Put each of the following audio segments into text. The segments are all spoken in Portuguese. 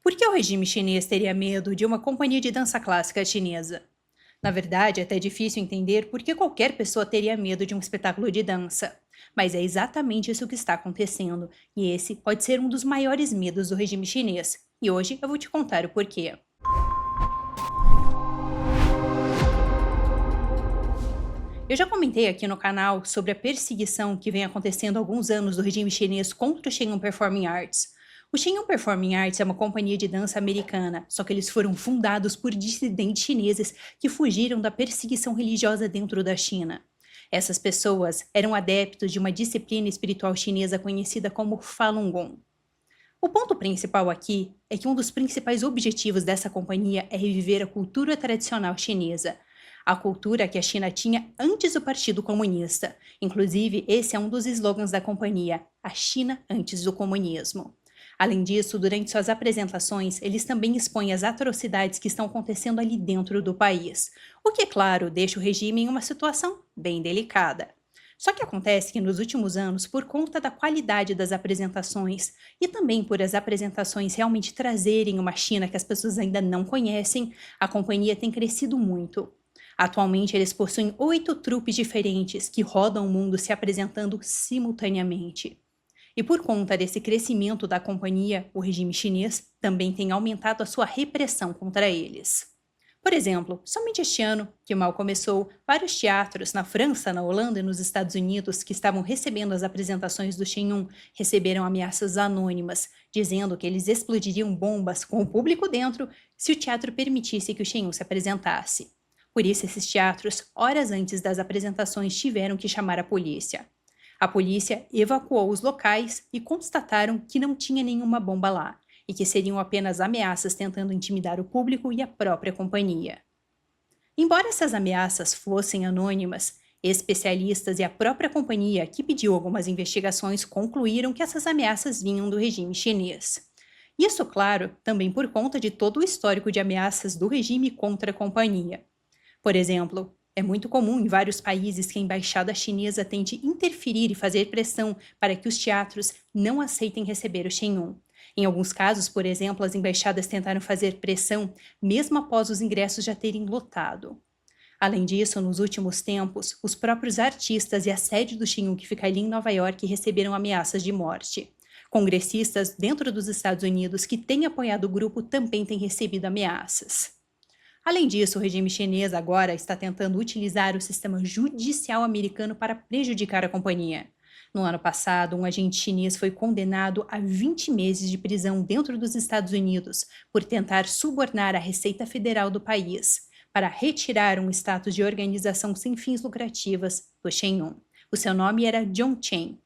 Por que o regime chinês teria medo de uma companhia de dança clássica chinesa? Na verdade, é até difícil entender por que qualquer pessoa teria medo de um espetáculo de dança. Mas é exatamente isso que está acontecendo, e esse pode ser um dos maiores medos do regime chinês. E hoje eu vou te contar o porquê. Eu já comentei aqui no canal sobre a perseguição que vem acontecendo há alguns anos do regime chinês contra o Shenyun Performing Arts. O Shenyun Performing Arts é uma companhia de dança americana, só que eles foram fundados por dissidentes chineses que fugiram da perseguição religiosa dentro da China. Essas pessoas eram adeptos de uma disciplina espiritual chinesa conhecida como Falun Gong. O ponto principal aqui é que um dos principais objetivos dessa companhia é reviver a cultura tradicional chinesa, a cultura que a China tinha antes do Partido Comunista. Inclusive, esse é um dos slogans da companhia, a China antes do comunismo. Além disso, durante suas apresentações, eles também expõem as atrocidades que estão acontecendo ali dentro do país, o que, claro, deixa o regime em uma situação bem delicada. Só que acontece que nos últimos anos, por conta da qualidade das apresentações e também por as apresentações realmente trazerem uma China que as pessoas ainda não conhecem, a companhia tem crescido muito. Atualmente, eles possuem 8 trupes diferentes que rodam o mundo se apresentando simultaneamente. E por conta desse crescimento da companhia, o regime chinês também tem aumentado a sua repressão contra eles. Por exemplo, somente este ano, que mal começou, vários teatros na França, na Holanda e nos Estados Unidos que estavam recebendo as apresentações do Shenyun receberam ameaças anônimas, dizendo que eles explodiriam bombas com o público dentro se o teatro permitisse que o Shenyun se apresentasse. Por isso, esses teatros, horas antes das apresentações, tiveram que chamar a polícia. A polícia evacuou os locais e constataram que não tinha nenhuma bomba lá, e que seriam apenas ameaças tentando intimidar o público e a própria companhia. Embora essas ameaças fossem anônimas, especialistas e a própria companhia, que pediu algumas investigações, concluíram que essas ameaças vinham do regime chinês. Isso, claro, também por conta de todo o histórico de ameaças do regime contra a companhia. Por exemplo, é muito comum em vários países que a embaixada chinesa tente interferir e fazer pressão para que os teatros não aceitem receber o Shenyun. Em alguns casos, por exemplo, as embaixadas tentaram fazer pressão mesmo após os ingressos já terem lotado. Além disso, nos últimos tempos, os próprios artistas e a sede do Shenyun, que fica ali em Nova York, receberam ameaças de morte. Congressistas dentro dos Estados Unidos que têm apoiado o grupo também têm recebido ameaças. Além disso, o regime chinês agora está tentando utilizar o sistema judicial americano para prejudicar a companhia. No ano passado, um agente chinês foi condenado a 20 meses de prisão dentro dos Estados Unidos por tentar subornar a Receita Federal do país para retirar um status de organização sem fins lucrativas do Shenyun. O seu nome era John Chen.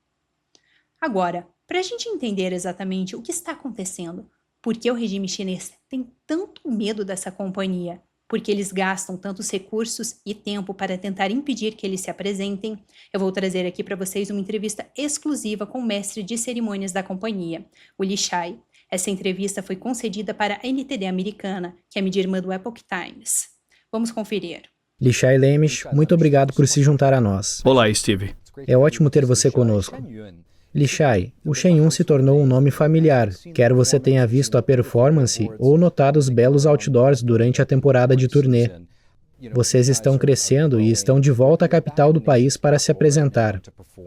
Agora, para a gente entender exatamente o que está acontecendo, por que o regime chinês tem tanto medo dessa companhia? Porque eles gastam tantos recursos e tempo para tentar impedir que eles se apresentem? Eu vou trazer aqui para vocês uma entrevista exclusiva com o mestre de cerimônias da companhia, o Li Shai. Essa entrevista foi concedida para a NTD americana, que é a mídia irmã do Epoch Times. Vamos conferir. Li Shai Lemisch, muito obrigado por se juntar a nós. Olá, Steve. É ótimo ter você conosco. Li Shai, o Shenyun se tornou um nome familiar, quer você tenha visto a performance ou notado os belos outdoors durante a temporada de turnê. Vocês estão crescendo e estão de volta à capital do país para se apresentar.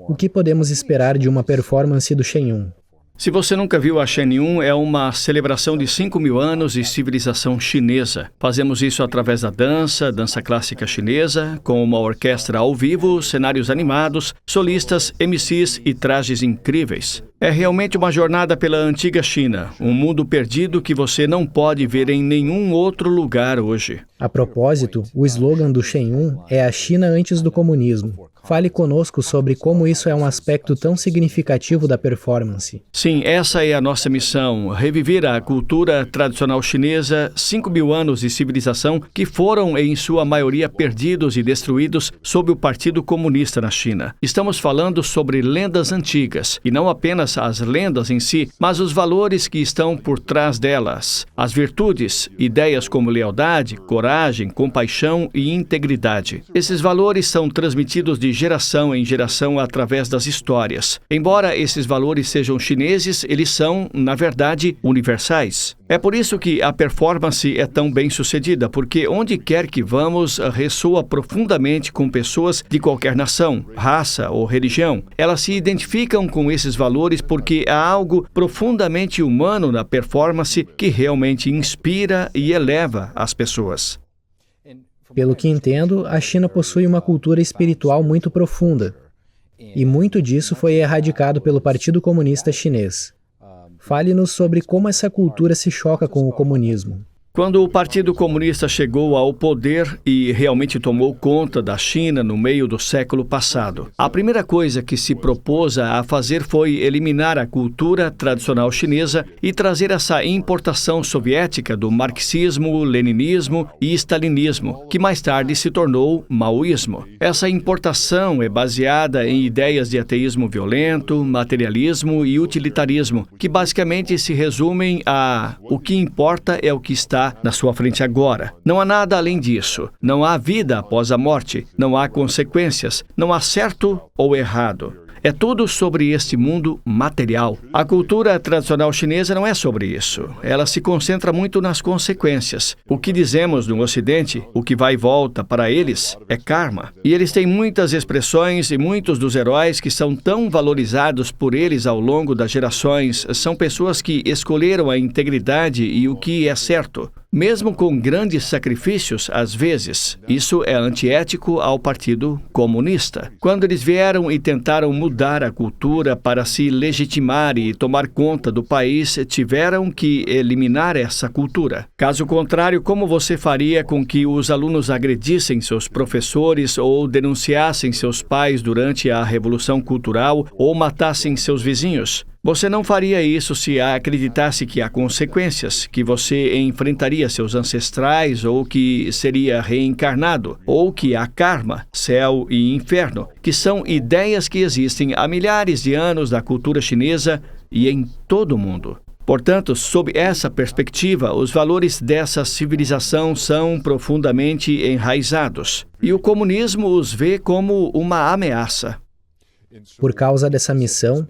O que podemos esperar de uma performance do Shenyun? Se você nunca viu a Shenyun, é uma celebração de 5.000 anos de civilização chinesa. Fazemos isso através da dança clássica chinesa, com uma orquestra ao vivo, cenários animados, solistas, MCs e trajes incríveis. É realmente uma jornada pela antiga China, um mundo perdido que você não pode ver em nenhum outro lugar hoje. A propósito, o slogan do Shenyun é a China antes do comunismo. Fale conosco sobre como isso é um aspecto tão significativo da performance. Sim, essa é a nossa missão, reviver a cultura tradicional chinesa, 5.000 anos de civilização que foram, em sua maioria, perdidos e destruídos sob o Partido Comunista na China. Estamos falando sobre lendas antigas, e não apenas as lendas em si, mas os valores que estão por trás delas. As virtudes, ideias como lealdade, coragem, compaixão e integridade. Esses valores são transmitidos de geração em geração através das histórias. Embora esses valores sejam chineses, eles são, na verdade, universais. É por isso que a performance é tão bem sucedida, porque onde quer que vamos, ressoa profundamente com pessoas de qualquer nação, raça ou religião. Elas se identificam com esses valores porque há algo profundamente humano na performance que realmente inspira e eleva as pessoas. Pelo que entendo, a China possui uma cultura espiritual muito profunda. E muito disso foi erradicado pelo Partido Comunista Chinês. Fale-nos sobre como essa cultura se choca com o comunismo. Quando o Partido Comunista chegou ao poder e realmente tomou conta da China no meio do século passado, a primeira coisa que se propôs a fazer foi eliminar a cultura tradicional chinesa e trazer essa importação soviética do marxismo, leninismo e stalinismo, que mais tarde se tornou maoísmo. Essa importação é baseada em ideias de ateísmo violento, materialismo e utilitarismo, que basicamente se resumem a o que importa é o que está na sua frente agora. Não há nada além disso. Não há vida após a morte. Não há consequências. Não há certo ou errado. É tudo sobre este mundo material. A cultura tradicional chinesa não é sobre isso. Ela se concentra muito nas consequências. O que dizemos no Ocidente, o que vai e volta para eles, é karma. E eles têm muitas expressões e muitos dos heróis que são tão valorizados por eles ao longo das gerações são pessoas que escolheram a integridade e o que é certo. Mesmo com grandes sacrifícios, às vezes. Isso é antiético ao Partido Comunista. Quando eles vieram e tentaram mudar a cultura para se legitimar e tomar conta do país, tiveram que eliminar essa cultura. Caso contrário, como você faria com que os alunos agredissem seus professores ou denunciassem seus pais durante a Revolução Cultural ou matassem seus vizinhos? Você não faria isso se acreditasse que há consequências, que você enfrentaria seus ancestrais ou que seria reencarnado, ou que há karma, céu e inferno, que são ideias que existem há milhares de anos na cultura chinesa e em todo o mundo. Portanto, sob essa perspectiva, os valores dessa civilização são profundamente enraizados, e o comunismo os vê como uma ameaça. Por causa dessa missão,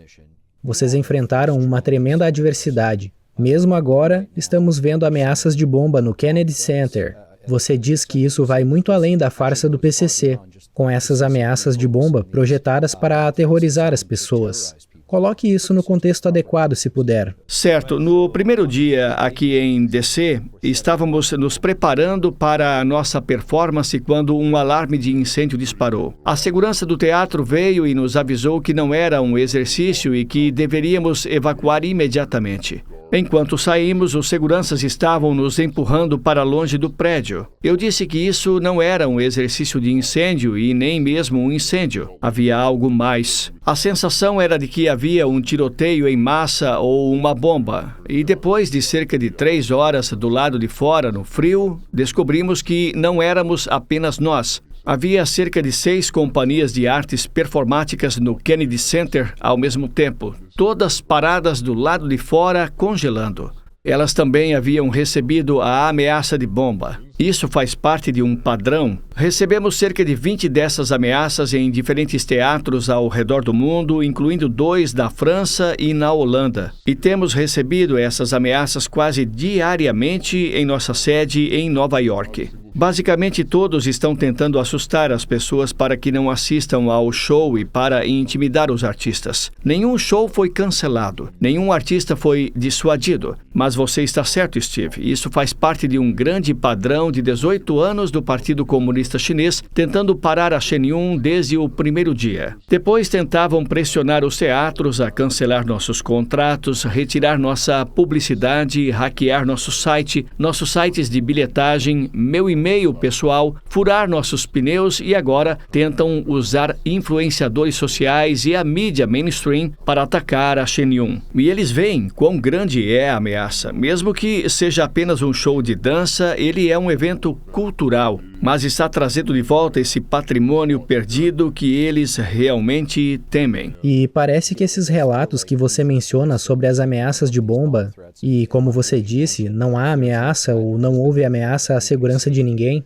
vocês enfrentaram uma tremenda adversidade. Mesmo agora, estamos vendo ameaças de bomba no Kennedy Center. Você diz que isso vai muito além da farsa do PCC, com essas ameaças de bomba projetadas para aterrorizar as pessoas. Coloque isso no contexto adequado, se puder. Certo. No primeiro dia aqui em DC, estávamos nos preparando para a nossa performance quando um alarme de incêndio disparou. A segurança do teatro veio e nos avisou que não era um exercício e que deveríamos evacuar imediatamente. Enquanto saímos, os seguranças estavam nos empurrando para longe do prédio. Eu disse que isso não era um exercício de incêndio e nem mesmo um incêndio. Havia algo mais. A sensação era de que havia um tiroteio em massa ou uma bomba. E depois de cerca de 3 horas do lado de fora, no frio, descobrimos que não éramos apenas nós. Havia cerca de 6 companhias de artes performáticas no Kennedy Center ao mesmo tempo, todas paradas do lado de fora, congelando. Elas também haviam recebido a ameaça de bomba. Isso faz parte de um padrão. Recebemos cerca de 20 dessas ameaças em diferentes teatros ao redor do mundo, incluindo 2 da França e na Holanda. E temos recebido essas ameaças quase diariamente em nossa sede em Nova York. Basicamente, todos estão tentando assustar as pessoas para que não assistam ao show e para intimidar os artistas. Nenhum show foi cancelado, nenhum artista foi dissuadido. Mas você está certo, Steve. Isso faz parte de um grande padrão de 18 anos do Partido Comunista Chinês tentando parar a Shenyun desde o primeiro dia. Depois tentavam pressionar os teatros a cancelar nossos contratos, retirar nossa publicidade, hackear nosso site, nossos sites de bilhetagem, meu e-mail pessoal, furar nossos pneus e agora tentam usar influenciadores sociais e a mídia mainstream para atacar a Shenyun. E eles veem quão grande é a ameaça. Mesmo que seja apenas um show de dança, ele é um evento cultural, mas está trazendo de volta esse patrimônio perdido que eles realmente temem. E parece que esses relatos que você menciona sobre as ameaças de bomba, e como você disse, não há ameaça ou não houve ameaça à segurança de ninguém,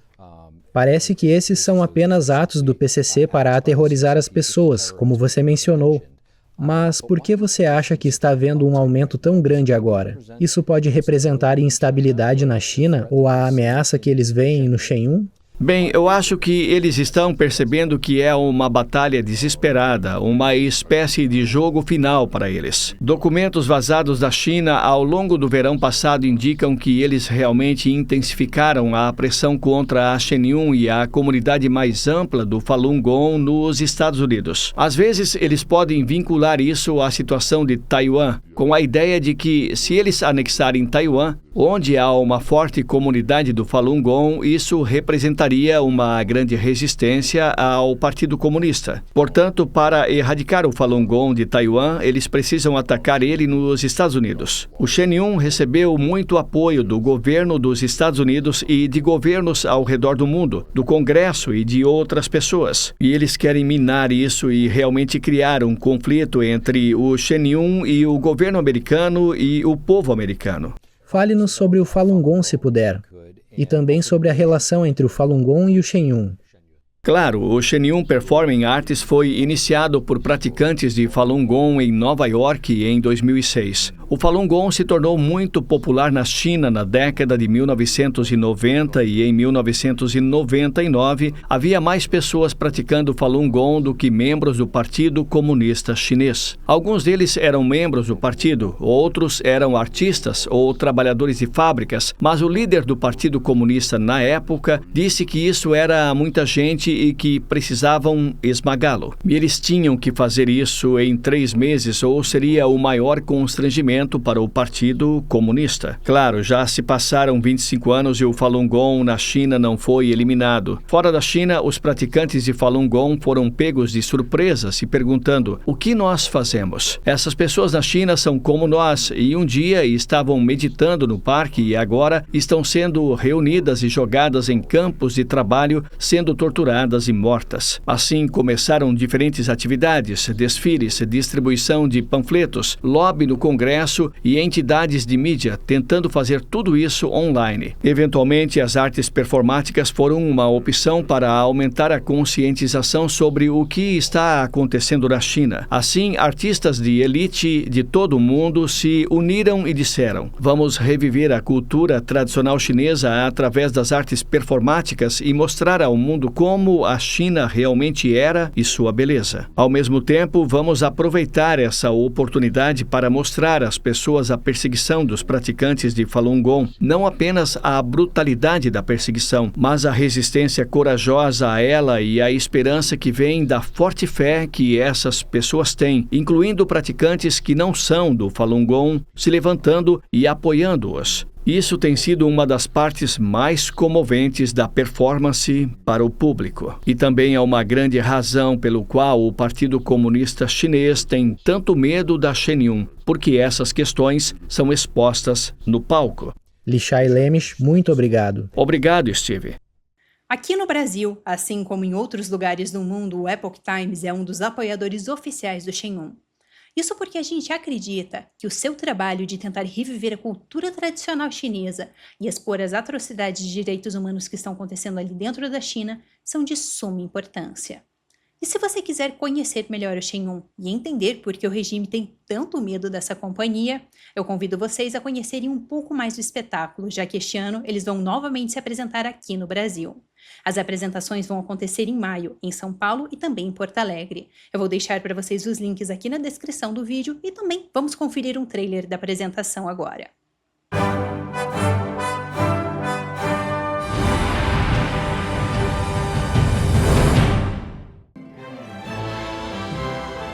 parece que esses são apenas atos do PCC para aterrorizar as pessoas, como você mencionou. Mas por que você acha que está havendo um aumento tão grande agora? Isso pode representar instabilidade na China ou a ameaça que eles veem no Shen-Yun? Bem, eu acho que eles estão percebendo que é uma batalha desesperada, uma espécie de jogo final para eles. Documentos vazados da China ao longo do verão passado indicam que eles realmente intensificaram a pressão contra a Shen-Yun e a comunidade mais ampla do Falun Gong nos Estados Unidos. Às vezes, eles podem vincular isso à situação de Taiwan, com a ideia de que, se eles anexarem Taiwan, onde há uma forte comunidade do Falun Gong, isso representaria uma grande resistência ao Partido Comunista. Portanto, para erradicar o Falun Gong de Taiwan, eles precisam atacar ele nos Estados Unidos. O Shen-Yun recebeu muito apoio do governo dos Estados Unidos e de governos ao redor do mundo, do Congresso e de outras pessoas. E eles querem minar isso e realmente criar um conflito entre o Shen-Yun e o governo americano e o povo americano. Fale-nos sobre o Falun Gong, se puder, e também sobre a relação entre o Falun Gong e o Shen-Yun. Claro, o Shen-Yun Performing Arts foi iniciado por praticantes de Falun Gong em Nova York em 2006. O Falun Gong se tornou muito popular na China na década de 1990 e em 1999 havia mais pessoas praticando Falun Gong do que membros do Partido Comunista Chinês. Alguns deles eram membros do partido, outros eram artistas ou trabalhadores de fábricas, mas o líder do Partido Comunista na época disse que isso era muita gente e que precisavam esmagá-lo. E eles tinham que fazer isso em 3 meses ou seria o maior constrangimento para o Partido Comunista. Claro, já se passaram 25 anos e o Falun Gong na China não foi eliminado. Fora da China, os praticantes de Falun Gong foram pegos de surpresa, se perguntando: o que nós fazemos? Essas pessoas na China são como nós e um dia estavam meditando no parque e agora estão sendo reunidas e jogadas em campos de trabalho, sendo torturadas e mortas. Assim começaram diferentes atividades, desfiles, distribuição de panfletos, lobby no Congresso e entidades de mídia, tentando fazer tudo isso online. Eventualmente, as artes performáticas foram uma opção para aumentar a conscientização sobre o que está acontecendo na China. Assim, artistas de elite de todo o mundo se uniram e disseram: vamos reviver a cultura tradicional chinesa através das artes performáticas e mostrar ao mundo como a China realmente era e sua beleza. Ao mesmo tempo, vamos aproveitar essa oportunidade para mostrar às pessoas a perseguição dos praticantes de Falun Gong, não apenas a brutalidade da perseguição, mas a resistência corajosa a ela e a esperança que vem da forte fé que essas pessoas têm, incluindo praticantes que não são do Falun Gong, se levantando e apoiando-os. Isso tem sido uma das partes mais comoventes da performance para o público. E também é uma grande razão pelo qual o Partido Comunista Chinês tem tanto medo da Shen-Yun, porque essas questões são expostas no palco. Li-Shai Lemisch, muito obrigado. Obrigado, Steve. Aqui no Brasil, assim como em outros lugares do mundo, o Epoch Times é um dos apoiadores oficiais do Shen-Yun. Isso porque a gente acredita que o seu trabalho de tentar reviver a cultura tradicional chinesa e expor as atrocidades de direitos humanos que estão acontecendo ali dentro da China são de suma importância. E se você quiser conhecer melhor o Shen-Yun e entender por que o regime tem tanto medo dessa companhia, eu convido vocês a conhecerem um pouco mais do espetáculo, já que este ano eles vão novamente se apresentar aqui no Brasil. As apresentações vão acontecer em maio, em São Paulo e também em Porto Alegre. Eu vou deixar para vocês os links aqui na descrição do vídeo e também vamos conferir um trailer da apresentação agora.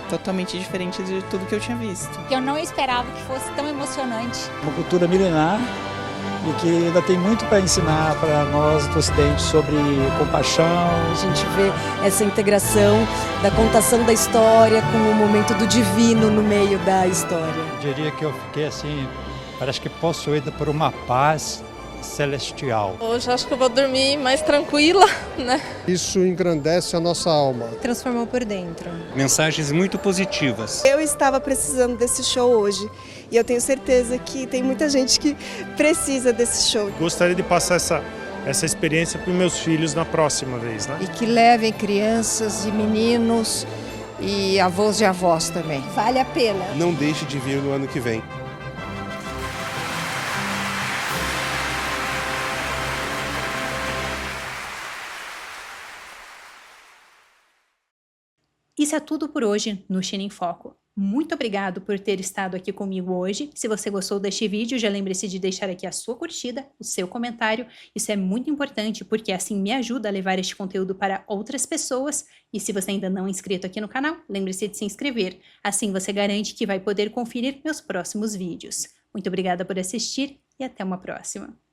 Totalmente diferente de tudo que eu tinha visto. Eu não esperava que fosse tão emocionante. Uma cultura milenar e que ainda tem muito para ensinar para nós do Ocidente sobre compaixão. A gente vê essa integração da contação da história com o momento do divino no meio da história. Eu diria que eu fiquei assim, parece que possuída por uma paz celestial. Hoje acho que eu vou dormir mais tranquila, né? Isso engrandece a nossa alma. Transformou por dentro. Mensagens muito positivas. Eu estava precisando desse show hoje e eu tenho certeza que tem muita gente que precisa desse show. Gostaria de passar essa experiência para os meus filhos na próxima vez, né? E que levem crianças e meninos e avós e avós também. Vale a pena. Não deixe de vir no ano que vem. Isso é tudo por hoje no China em Foco. Muito obrigado por ter estado aqui comigo hoje. Se você gostou deste vídeo, já lembre-se de deixar aqui a sua curtida, o seu comentário. Isso é muito importante porque assim me ajuda a levar este conteúdo para outras pessoas. E se você ainda não é inscrito aqui no canal, lembre-se de se inscrever. Assim você garante que vai poder conferir meus próximos vídeos. Muito obrigada por assistir e até uma próxima.